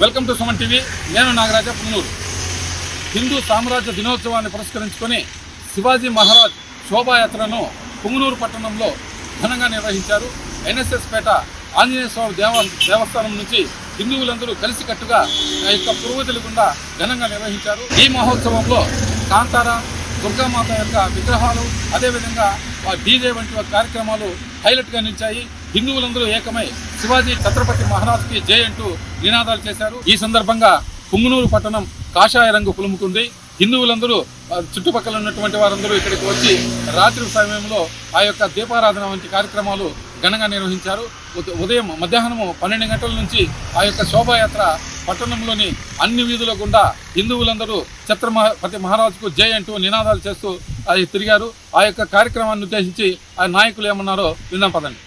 Welcome to Suman TV. నేను నాగరాజ పుంగనూరు. హిందూ సామ్రాజ్య దినోత్సవాన్ని పురస్కరించుకొని శివాజీ మహారాజ్ శోభాయాత్రను పుంగనూరు పట్టణంలో ఘనంగా నిర్వహించారు. ఎన్ఎస్ఎస్ పేట ఆంజనేయ స్వామి దేవస్థానం నుంచి హిందువులందరూ కలిసికట్టుగా పురోగతులు గుండా ఘనంగా నిర్వహించారు. ఈ మహోత్సవంలో కాంతార, దుర్గామాత యొక్క విగ్రహాలు, అదేవిధంగా డీజే వంటి కార్యక్రమాలు హైలైట్గా నిలిచాయి. హిందువులందరూ ఏకమై శివాజీ ఛత్రపతి మహారాజ్కి జై అంటూ నినాదాలు చేశారు. ఈ సందర్భంగా పుంగనూరు పట్టణం కాషాయ రంగు పులుముకుంది. హిందువులందరూ చుట్టుపక్కల ఉన్నటువంటి వారందరూ ఇక్కడికి వచ్చి రాత్రి సమయంలో ఆ యొక్క దీపారాధన వంటి కార్యక్రమాలు ఘనంగా నిర్వహించారు. మధ్యాహ్నం 12 గంటల నుంచి ఆ యొక్క శోభాయాత్ర పట్టణంలోని అన్ని వీధుల గుండా హిందువులందరూ ఛత్రపతి మహారాజుకు జై అంటూ నినాదాలు చేస్తూ తిరిగారు. ఆ యొక్క కార్యక్రమాన్ని ఉద్దేశించి ఆ నాయకులు ఏమన్నారో విందాం పదండి.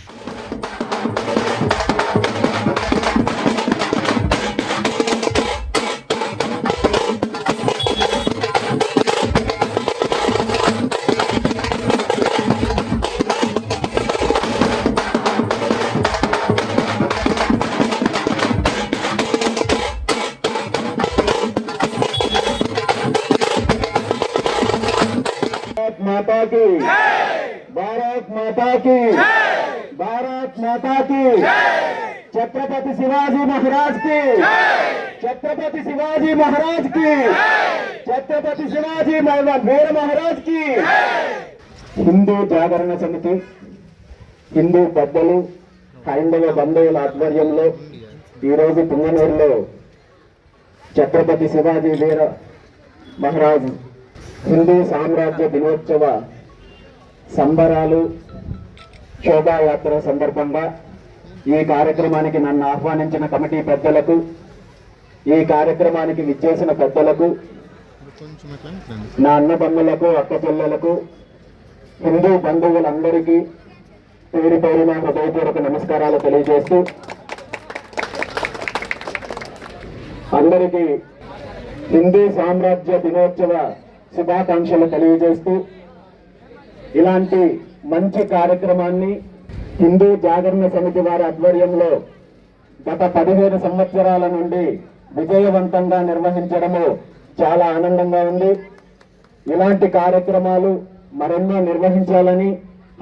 माता की भारत माता की भारत माता की छत्रपति शिवाजी महाराज की छत्रपति शिवाजी महाराज की छत्रपति शिवाजी वीर महाराज की हिंदू जागरण समिति हिंदू పెద్దలు హైందవ బంధువుల ఆధ్వర్యంలో ఈ రోజు పుంగనూరులో ఛత్రపతి శివాజీ వీర మహారాజ్ హిందూ సామ్రాజ్య దినోత్సవ సంబరాలు శోభాయాత్ర సందర్భంగా ఈ కార్యక్రమానికి నన్ను ఆహ్వానించిన కమిటీ పెద్దలకు, ఈ కార్యక్రమానికి విచ్చేసిన పెద్దలకు, నా అన్నదమ్ములకు, అక్క చెల్లెలకు, హిందూ బంధువులందరికీ పేరు పేరున హృదయపూర్వక నమస్కారాలు తెలియజేస్తూ అందరికీ హిందూ సామ్రాజ్య దినోత్సవ శుభాకాంక్షలు తెలియజేస్తూ ఇలాంటి మంచి కార్యక్రమాన్ని హిందూ జాగరణ సమితి వారి ఆధ్వర్యంలో గత 15 సంవత్సరాల నుండి విజయవంతంగా నిర్వహించడము చాలా ఆనందంగా ఉంది. ఇలాంటి కార్యక్రమాలు మరెన్నో నిర్వహించాలని,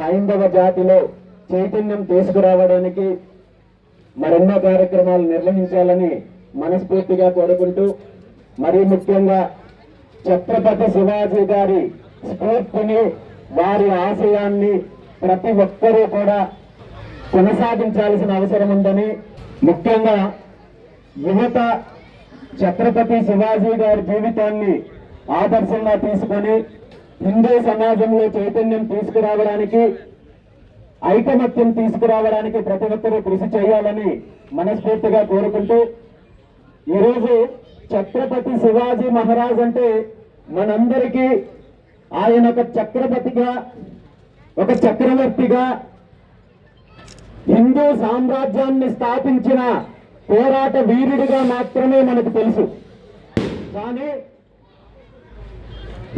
హైందవ జాతిలో చైతన్యం తీసుకురావడానికి మరెన్నో కార్యక్రమాలు నిర్వహించాలని మనస్ఫూర్తిగా కోరుకుంటూ, మరీ ముఖ్యంగా ఛత్రపతి శివాజీ గారి స్ఫూర్తిని, వారి ఆశయాన్ని ప్రతి ఒక్కరూ కూడా కొనసాగించాల్సిన అవసరం ఉందని, ముఖ్యంగా యువత ఛత్రపతి శివాజీ గారి జీవితాన్ని ఆదర్శంగా తీసుకొని హిందూ సమాజంలో చైతన్యం తీసుకురావడానికి, ఐకమత్యం తీసుకురావడానికి ప్రతి ఒక్కరూ కృషి చేయాలని మనస్ఫూర్తిగా కోరుకుంటూ, ఈరోజు ఛత్రపతి శివాజీ మహారాజ్ అంటే మనందరికీ ఆయన ఒక చక్రవర్తిగా, ఒక చక్రవర్తిగా హిందూ సామ్రాజ్యాన్ని స్థాపించిన పోరాట వీరుడిగా మాత్రమే మనకు తెలుసు. కానీ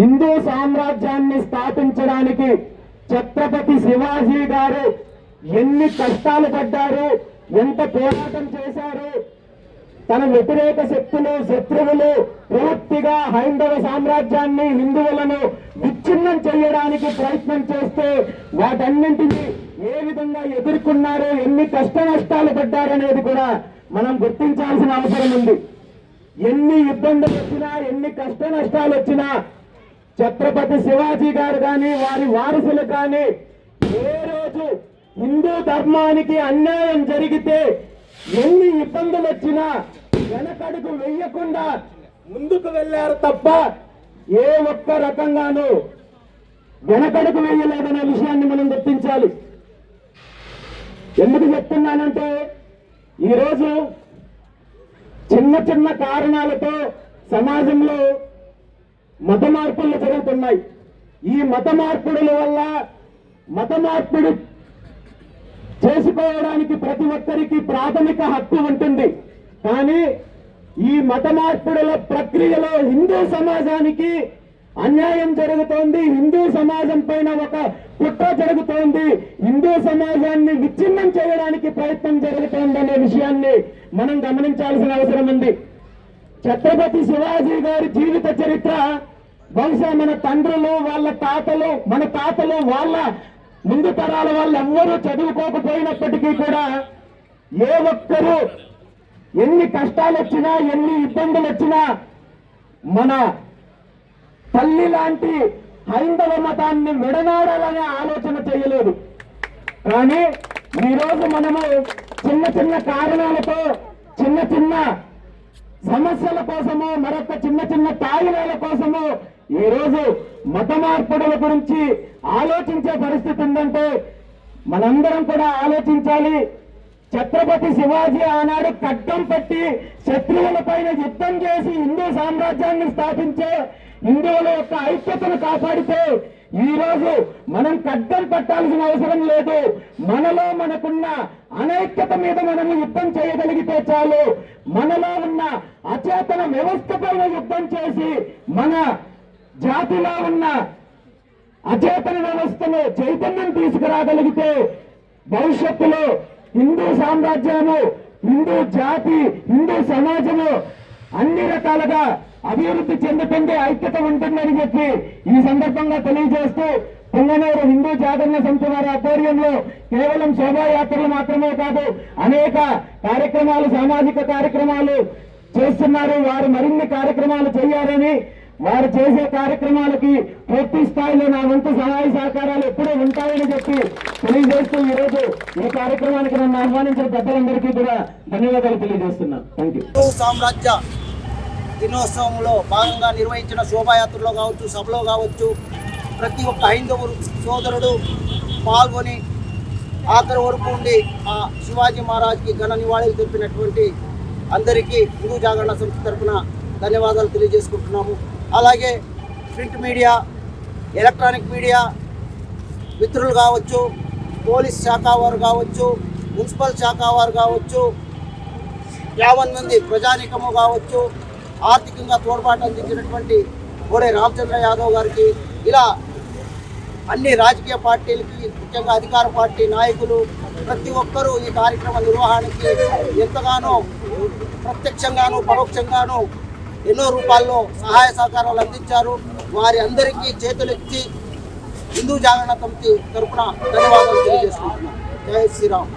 హిందూ సామ్రాజ్యాన్ని స్థాపించడానికి ఛత్రపతి శివాజీ గారు ఎన్ని కష్టాలు పడ్డారు, ఎంత పోరాటం చేశారు, తన వ్యతిరేక శక్తులు, శత్రువులు పూర్తిగా హైందవ సామ్రాజ్యాన్ని, హిందువులను విచ్ఛిన్నం చేయడానికి ప్రయత్నం చేస్తే వాటన్నింటినీ ఏ విధంగా ఎదుర్కొన్నారో, ఎన్ని కష్ట నష్టాలు పడ్డారనేది కూడా మనం గుర్తించాల్సిన అవసరం ఉంది. ఎన్ని ఇబ్బందులు వచ్చినా, ఎన్ని కష్ట నష్టాలు వచ్చినా ఛత్రపతి శివాజీ గారు కానీ, వారి వారసులు కానీ ఏ రోజు హిందూ ధర్మానికి అన్యాయం జరిగితే, ఎన్ని ఇబ్బందులు వచ్చినా వెనకడుగు వెయ్యకుండా ముందుకు వెళ్లారు తప్ప ఏ ఒక్క రకంగానూ వెనకడుగు వెయ్యలేదనే విషయాన్ని మనం గుర్తించాలి. ఎందుకు చెప్తున్నానంటే, ఈరోజు చిన్న చిన్న కారణాలతో సమాజంలో మత మార్పులు జరుగుతున్నాయి. ఈ మత మార్పుల వల్ల, మత మార్పుడు చేసుకోవడానికి ప్రతి ఒక్కరికి ప్రాథమిక హక్కు ఉంటుంది. కానీ ఈ మత మార్పుల ప్రక్రియలో హిందూ సమాజానికి అన్యాయం జరుగుతోంది, హిందూ సమాజం పైన ఒక కుట్ర జరుగుతోంది, హిందూ సమాజాన్ని విచ్ఛిన్నం చేయడానికి ప్రయత్నం జరుగుతోందనే విషయాన్ని మనం గమనించాల్సిన అవసరం ఉంది. ఛత్రపతి శివాజీ గారి జీవిత చరిత్ర బహుశా మన తండ్రులు, వాళ్ళ తాతలు, మన తాతలు, వాళ్ళ ముందు తరాల వాళ్ళు ఎవ్వరూ చదువుకోకపోయినప్పటికీ కూడా ఏ ఒక్కరూ ఎన్ని కష్టాలు వచ్చినా, ఎన్ని ఇబ్బందులు వచ్చినా మన తల్లి లాంటి హైందవ మతాన్ని విడనాడాలనే ఆలోచన చేయలేదు. కానీ ఈరోజు మనము చిన్న చిన్న కారణాలతో, చిన్న చిన్న సమస్యల కోసము, మరొక చిన్న చిన్న తాయిలాల కోసము ఈరోజు మత మార్పుడుల గురించి ఆలోచించే పరిస్థితి ఉందంటే మనందరం కూడా ఆలోచించాలి. ఛత్రపతి శివాజీ ఆనాడు ఖడ్గం పట్టి శత్రువుల పైన యుద్ధం చేసి హిందూ సామ్రాజ్యాన్ని స్థాపించే, హిందువుల యొక్క ఐక్యతను కాపాడితే ఈ రోజు మనం ఖడ్గం పట్టాల్సిన అవసరం లేదు. మనలో మనకున్న అనైక్యత మీద మనం యుద్ధం చేయగలిగితే చాలు. మనలో ఉన్న అచేతన వ్యవస్థ పైన యుద్ధం చేసి మన జాతిలో ఉన్న అచేతన వ్యవస్థను చైతన్యం తీసుకురాగలిగితే భవిష్యత్తులో హిందూ సామ్రాజ్యము, హిందూ జాతి, హిందూ సమాజము అన్ని రకాలుగా అభివృద్ధి చెందుతుంది, ఐక్యత ఉంటుందని చెప్పి ఈ సందర్భంగా తెలియజేస్తూ, పొంగనూరు హిందూ జాగరణ సమితి వారి ఆధ్వర్యంలో కేవలం శోభాయాత్రలు మాత్రమే కాదు, అనేక కార్యక్రమాలు, సామాజిక కార్యక్రమాలు చేస్తున్నారు. వారు మరిన్ని కార్యక్రమాలు చేయాలని, వారు చేసే కార్యక్రమాలకి పూర్తి స్థాయిలో నా వంతు సహాయ సహకారాలు ఎప్పుడూ ఉంటాయని చెప్పి తెలియజేస్తూ ఈరోజు ఈ కార్యక్రమానికి నన్ను ఆహ్వానించిన పెద్దలందరికీ కూడా ధన్యవాదాలు తెలియజేస్తున్నాను. Thank you. హిందూ సామ్రాజ్య దినోత్సవంలో భాగంగా నిర్వహించిన శోభాయాత్రలో కావచ్చు, సభలో కావచ్చు, ప్రతి ఒక్క హైందవ సోదరుడు పాల్గొని ఆఖరి వరకు ఉండి ఆ శివాజీ మహారాజ్కి ఘన నివాళులు తెలిపినటువంటి అందరికీ హిందూ జాగరణ సమితి తరఫున ధన్యవాదాలు తెలియజేసుకుంటున్నాము. అలాగే ప్రింట్ మీడియా, ఎలక్ట్రానిక్ మీడియా మిత్రులు కావచ్చు, పోలీస్ శాఖ వారు కావచ్చు, మున్సిపల్ శాఖ వారు కావచ్చు, 50 మంది ప్రజానీకము కావచ్చు, ఆర్థికంగా తోడ్పాటు అందించినటువంటి గోడే రామచంద్ర యాదవ్ గారికి, ఇలా అన్ని రాజకీయ పార్టీలకి, ముఖ్యంగా అధికార పార్టీ నాయకులు ప్రతి ఒక్కరూ ఈ కార్యక్రమ నిర్వహణకి ఎంతగానో ప్రత్యక్షంగాను పరోక్షంగాను ఎన్నో రూపాల్లో సహాయ సహకారాలు అందించారు. వారి అందరికీ చేతులెత్తి హిందూ జాగరణ సమితి తరఫున ధన్యవాదాలు తెలియజేసుకుంటున్నాను. జై శ్రీరామ్.